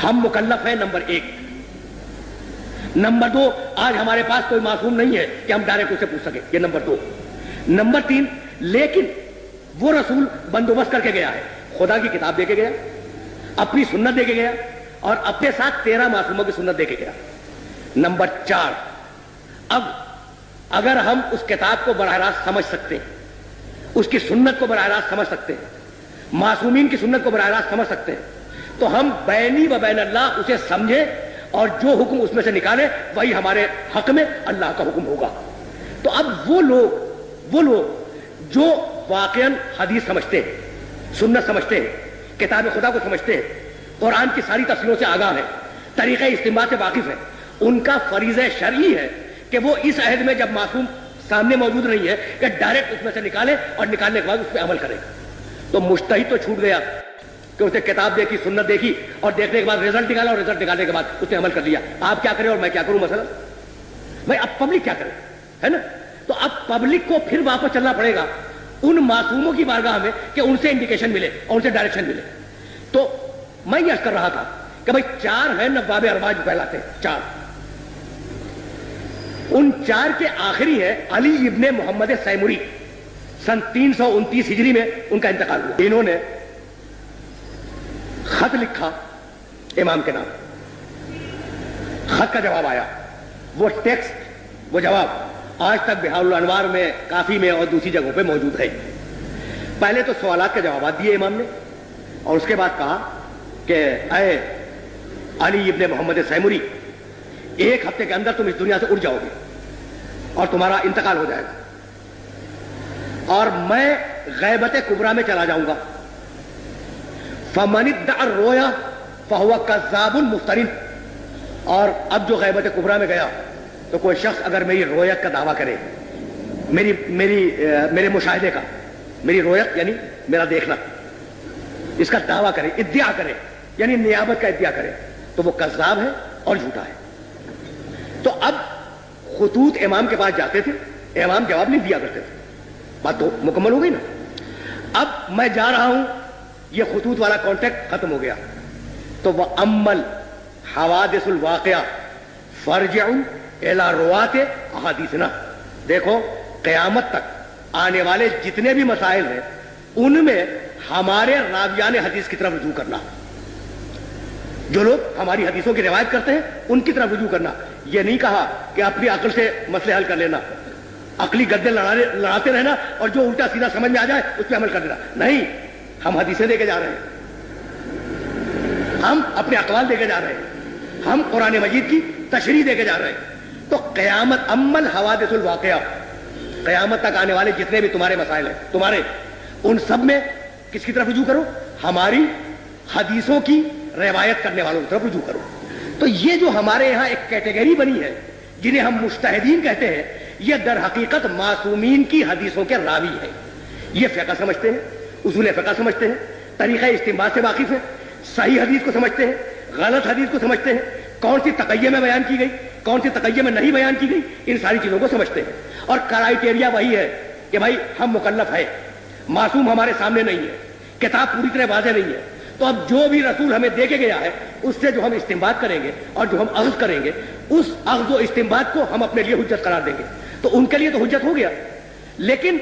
ہم مکلف ہیں number 1. Number 2, آج ہمارے پاس کوئی معصوم نہیں ہے کہ ہم ڈائریکٹ اسے پوچھ سکیں. یہ نمبر 2. نمبر 3, لیکن وہ رسول بندوبست کر کے گیا ہے, خدا کی کتاب دے کے گیا, اپنی سنت دے کے گیا, اور اپنے ساتھ 13 معصوموں کی سنت دے کے گیا. نمبر 4, اب اگر ہم اس کتاب کو براہ راست سمجھ سکتے ہیں, اس کی سنت کو براہ راست سمجھ سکتے ہیں, معصومین کی سنت کو براہ راست سمجھ سکتے ہیں, تو ہم بینی و بین اللہ اسے سمجھے اور جو حکم اس میں سے نکالے وہی ہمارے حق میں اللہ کا حکم ہوگا. تو اب وہ لوگ جو واقعاً حدیث سمجھتے ہیں, سنت سمجھتے ہیں, کتاب خدا کو سمجھتے ہیں, قرآن کی ساری تفسیروں سے آگاہ ہیں, طریقہ استنباط سے واقف ہیں, ان کا فریضہ شرعی ہے کہ وہ اس عہد میں جب معصوم سامنے موجود نہیں ہے کہ ڈائریکٹ اس میں سے نکالے اور نکالنے کے بعد اس پہ عمل کرے. تو مجتہد تو چھوٹ گیا کہ اسے کتاب دیکھی, سنت دیکھی, اور دیکھنے کے بعد رزلٹ نکالا, اور رزلٹ نکالنے کے بعد اس نے عمل کر لیا. آپ کیا کریں اور میں کیا کروں مثلا؟ بھائی اب پبلک کیا کرے, ہے نا؟ تو اب پبلک کو پھر واپس چلنا پڑے گا ان معصوموں کی بارگاہ میں کہ ان سے انڈیکیشن ملے اور ان سے ڈائریکشن ملے. تو میں یہ کر رہا تھا کہ بھائی 4 ہیں نواب ارواج کہلاتے ہیں, 4. ان 4 کے آخری ہے علی ابن محمد سیمری, سن 329 ہجری میں ان کا انتقال ہوا. انہوں نے خط لکھا امام کے نام, خط کا جواب آیا, وہ ٹیکسٹ, وہ جواب آج تک بہار الانوار میں, کافی میں اور دوسری جگہوں پہ موجود ہے. پہلے تو سوالات کے جوابات دیے امام نے, اور اس کے بعد کہا کہ اے علی ابن محمد سیمری, 1 ہفتے کے اندر تم اس دنیا سے اٹھ جاؤ گے اور تمہارا انتقال ہو جائے گا, اور میں غیبت کبریٰ میں چلا جاؤں گا. فمن ادعى الرؤيا فهو كذاب مفتر. اور اب جو غیبت کبریٰ میں گیا تو کوئی شخص اگر میری رویت کا دعویٰ کرے, میرے مشاہدے کا, میری رویت یعنی میرا دیکھنا, اس کا دعویٰ کرے, ادعا کرے, یعنی نیابت کا ادعا کرے, تو وہ کذاب ہے اور جھوٹا ہے. تو اب خطوط امام کے پاس جاتے تھے, امام جواب نہیں دیا کرتے تھے. بات تو مکمل ہو گئی نا. اب میں جا رہا ہوں, یہ خطوط والا کانٹیکٹ ختم ہو گیا. تو وہ عمل حوادث الواقعہ فرجع الی روات احادیثنا, دیکھو قیامت تک آنے والے جتنے بھی مسائل ہیں ان میں ہمارے راویان حدیث کی طرف رجوع کرنا, جو لوگ ہماری حدیثوں کی روایت کرتے ہیں ان کی طرف رجوع کرنا. یہ نہیں کہا کہ اپنی عقل سے مسئلے حل کر لینا, عقلی گدے لڑاتے رہنا اور جو الٹا سیدھا سمجھ میں آ جائے اس پہ عمل کر دینا. نہیں, ہم حدیثیں دے کے جا رہے ہیں, ہم اپنے اقوال دے کے جا رہے ہیں, ہم قرآن مجید کی تشریح دے کے جا رہے ہیں. تو قیامت عمل حوادث الواقعہ, قیامت تک آنے والے جتنے بھی تمہارے مسائل ہیں تمہارے, ان سب میں کس کی طرف رجوع کرو؟ ہماری حدیثوں کی روایت کرنے والوں کی طرف رجوع کرو. تو یہ جو ہمارے یہاں ایک کیٹیگری بنی ہے جنہیں ہم مجتہدین کہتے ہیں, یہ در حقیقت معصومین کی حدیثوں کے راوی ہیں. یہ فقہ سمجھتے ہیں, اصول فقہ سمجھتے ہیں, طریقہ استنباط سے واقف ہیں, صحیح حدیث کو سمجھتے ہیں, غلط حدیث کو سمجھتے ہیں, کون سی تقیہ میں بیان کی گئی, کون سی تقیہ میں نہیں بیان کی گئی, ان ساری چیزوں کو سمجھتے ہیں. اور کرائیٹیریا وہی ہے کہ بھائی ہم مکلف ہیں, معصوم ہمارے سامنے نہیں ہے, کتاب پوری طرح واضح نہیں ہے. تو اب جو بھی رسول ہمیں دے کے گیا ہے اس سے جو ہم استنباط کریں گے اور جو ہم اخذ کریں گے, اس اخذ و استنباط کو ہم اپنے لیے حجت قرار دیں گے. تو ان کے لیے تو حجت ہو گیا. لیکن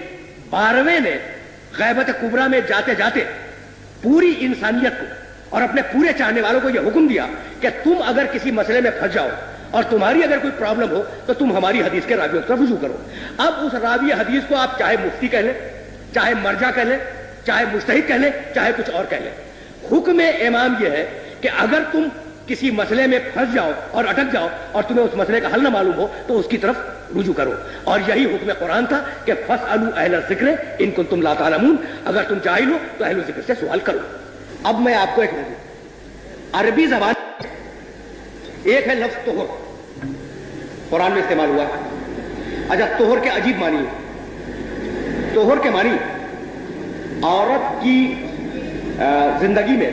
12ویں نے غیبت کبریٰ میں جاتے جاتے پوری انسانیت کو اور اپنے پورے چاہنے والوں کو یہ حکم دیا کہ تم اگر کسی مسئلے میں پھنس جاؤ اور تمہاری اگر کوئی پرابلم ہو تو تم ہماری حدیث کے راویوں کی طرف رجوع کرو. اب اس راوی حدیث کو آپ چاہے مفتی کہہ لیں, چاہے مرجع کہہ لیں, چاہے مجتہد کہہ لیں, چاہے کچھ اور کہہ لیں, حکم امام یہ ہے کہ اگر تم کسی مسئلے میں پھنس جاؤ اور اٹک جاؤ اور تمہیں اس مسئلے کا حل نہ معلوم ہو تو اس کی طرف رجوع کرو. اور یہی حکم قرآن تھا کہ فاسألوا اہل الذکر ان کنتم لا تعلمون, اگر تم جاہل ہو تو اہل الذکر سے سوال کرو. اب میں آپ کو ایک عربی زبان, ایک ہے لفظ طہر, قرآن میں استعمال ہوا ہے. اچھا, طہر کے عجیب معنی ہے. طہر کے معنی عورت کی زندگی میں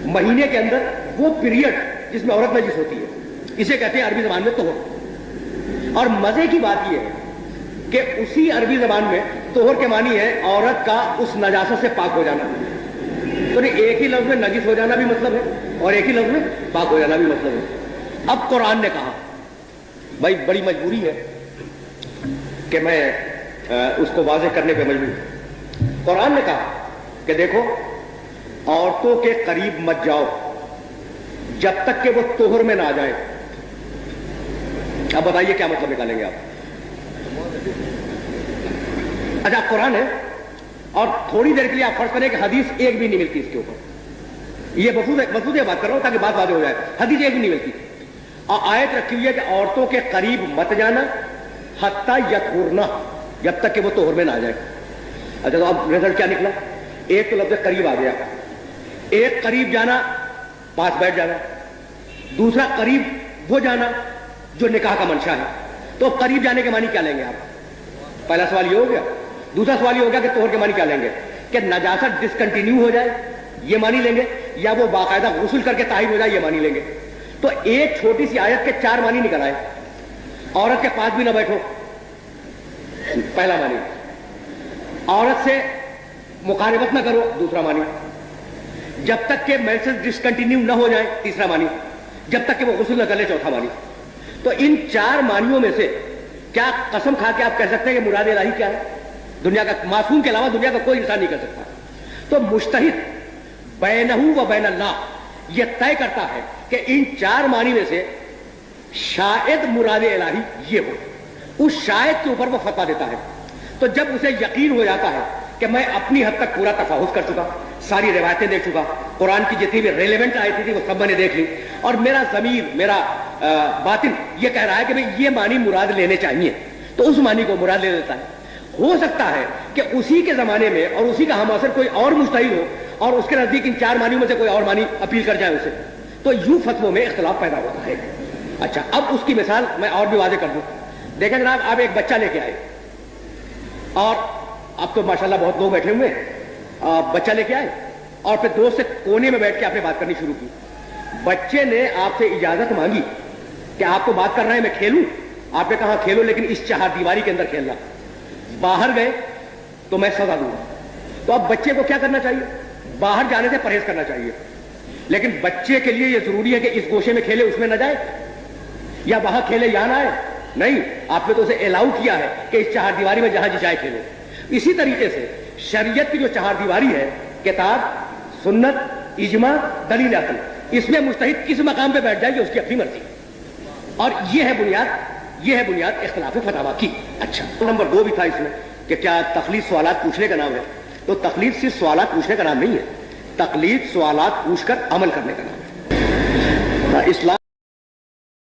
مہینے کے اندر وہ پیریڈ جس میں عورت نجس ہوتی ہے, اسے کہتے ہیں عربی زبان میں طہر. اور مزے کی بات یہ ہے کہ اسی عربی زبان میں طہر کے معنی ہے عورت کا اس نجاست سے پاک ہو جانا. تو نہیں ایک ہی لفظ میں نجس ہو جانا بھی مطلب ہے اور ایک ہی لفظ میں پاک ہو جانا بھی مطلب ہے. اب قرآن نے کہا, بھائی بڑی مجبوری ہے کہ میں اس کو واضح کرنے پہ مجبور. قرآن نے کہا کہ دیکھو عورتوں کے قریب مت جاؤ جب تک کہ وہ طہر میں نہ آ جائے. اب بتائیے کیا مطلب نکالیں گے آپ؟ اچھا قرآن ہے اور تھوڑی دیر کے لیے آپ فرض کریں کہ حدیث ایک بھی نہیں ملتی اس کے اوپر. یہ مفہوم بات کر رہا ہوں تاکہ بات واضح ہو جائے. حدیث ایک بھی نہیں ملتی اور آیت رکھی ہوئی ہے کہ عورتوں کے قریب مت جانا حتی یطہرن, جب تک کہ وہ طہر میں نہ آ جائے. اچھا تو اب رزلٹ کیا نکلا؟ ایک تو لفظ قریب آ گیا, ایک قریب جانا پاس بیٹھ جانا, دوسرا قریب وہ جانا جو نکاح کا منشا ہے. تو قریب جانے کے معنی کیا لیں گے آپ؟ پہلا سوال یہ ہو گیا. دوسرا سوال یہ ہو گیا کہ طہر کے معنی کیا لیں گے؟ کہ نجاست ڈسکنٹینیو ہو جائے یہ معنی لیں گے, یا وہ باقاعدہ غسل کر کے طاہر ہو جائے یہ معنی لیں گے. تو ایک چھوٹی سی آیت کے 4 معنی نکل آئے. عورت کے پاس بھی نہ بیٹھو پہلا معنی, عورت سے مقاربت نہ کرو دوسرا معنی, جب تک کہ مینسز ڈسکنٹینیو نہ ہو جائے تیسرا معنی, جب تک کہ وہ غسل نہ کر لے چوتھا معنی. تو ان 4 معنیوں میں سے کیا قسم کھا کے آپ کہہ سکتے ہیں کہ مراد الہی کیا ہے؟ دنیا کا معصوم کے علاوہ دنیا کا کوئی انسان نہیں کر سکتا. تو مجتہد بینہ و بین اللہ یہ طے کرتا ہے کہ ان 4 معنی میں سے شاید مراد الہی یہ ہو. اس شاید کے اوپر وہ فتویٰ دیتا ہے. تو جب اسے یقین ہو جاتا ہے کہ میں اپنی حد تک پورا تفاوض کر چکا, ساری روایتیں دیکھ چکا, قرآن کی جتنی بھی ریلیونٹ آیتیں تھی وہ سب میں نے دیکھ لی, اور میرا ضمیر میرا باطن یہ کہہ رہا ہے کہ بھئی یہ معنی مراد لینے چاہیے, تو اس معنی کو مراد لے لیتا ہے. ہو سکتا ہے کہ اسی کے زمانے میں اور اسی کا ہم اثر کوئی اور مجتہد ہو اور اس کے نزدیک ان 4 معنیوں میں سے کوئی اور معنی اپیل کر جائے اسے, تو یوں فتووں میں اختلاف پیدا ہوتا ہے. اچھا اب اس کی مثال میں اور بھی واضح کر دوں. دیکھیں جناب, آپ ایک بچہ لے کے آئے اور اب تو ماشاءاللہ بہت لوگ بیٹھے ہوئے, بچہ لے کے آئے اور پھر دوست سے کونے میں بیٹھ کے آپ نے بات کرنی شروع کی. بچے نے آپ سے اجازت مانگی کہ آپ کو بات کر رہے ہیں میں کھیلوں. آپ نے کہا کھیلو لیکن اس 4 دیواری کے اندر کھیلنا. باہر گئے تو میں سزا دوں گا. تو اب بچے کو کیا کرنا چاہیے؟ باہر جانے سے پرہیز کرنا چاہیے, لیکن بچے کے لیے یہ ضروری ہے کہ اس گوشے میں کھیلے اس میں نہ جائے, یا وہاں کھیلے یہاں نہ آئے. نہیں, آپ نے تو اسے الاؤ کیا ہے کہ اس 4 دیواری میں جہاں جی جائے کھیلے. اسی طریقے سے شریعت کی جو 4 دیواری ہے, کتاب, سنت, اجماع, دلیل عقل, اس میں مجتہد کس مقام پہ بیٹھ جائے گی اس کی اپنی مرضی, اور یہ ہے بنیاد اختلاف فتاویٰ کی. اچھا نمبر 2 بھی تھا اس میں کہ کیا تقلید سوالات پوچھنے کا نام ہے؟ تو تقلید صرف سوالات پوچھنے کا نام نہیں ہے, تقلید سوالات پوچھ کر عمل کرنے کا نام ہے. اسلام